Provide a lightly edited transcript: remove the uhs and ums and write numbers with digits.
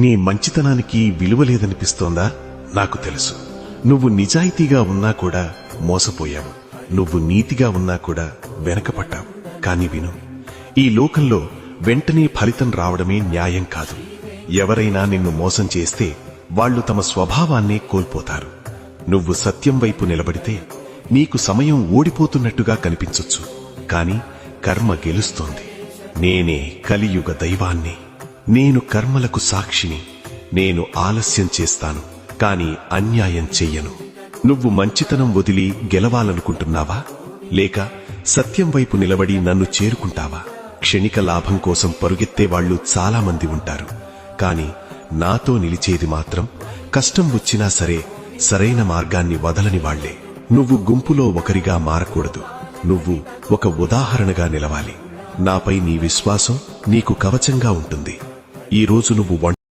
నీ మంచితనానికి విలువ లేదనిపిస్తోందా? నాకు తెలుసు. నువ్వు నిజాయితీగా ఉన్నా కూడా మోసపోయావు. నువ్వు నీతిగా ఉన్నా కూడా వెనకపడ్డావు. కాని విను, ఈ లోకంలో వెంటనే ఫలితం రావడమే న్యాయం కాదు. ఎవరైనా నిన్ను మోసం చేస్తే వాళ్లు తమ స్వభావాన్నే కోల్పోతారు. నువ్వు సత్యం వైపు నిలబడితే నీకు సమయం ఓడిపోతున్నట్టుగా కనిపించొచ్చు, కాని కర్మ గెలుస్తోంది. నేనే కలియుగ దైవాన్ని. నేను కర్మలకు సాక్షిని. నేను ఆలస్యం చేస్తాను, కాని అన్యాయం చెయ్యను. నువ్వు మంచితనం వదిలి గెలవాలనుకుంటున్నావా, లేక సత్యం వైపు నిలబడి నన్ను చేరుకుంటావా? క్షణిక లాభం కోసం పరుగెత్తేవాళ్లు చాలా మంది ఉంటారు, కాని నాతో నిలిచేది మాత్రం కష్టం వచ్చినా సరే సరైన మార్గాన్ని వదలని వాళ్లే. నువ్వు గుంపులో ఒకరిగా మారకూడదు. నువ్వు ఒక ఉదాహరణగా నిలవాలి. నాపై నీ విశ్వాసం నీకు కవచంగా ఉంటుంది. ఈ రోజు నువ్వు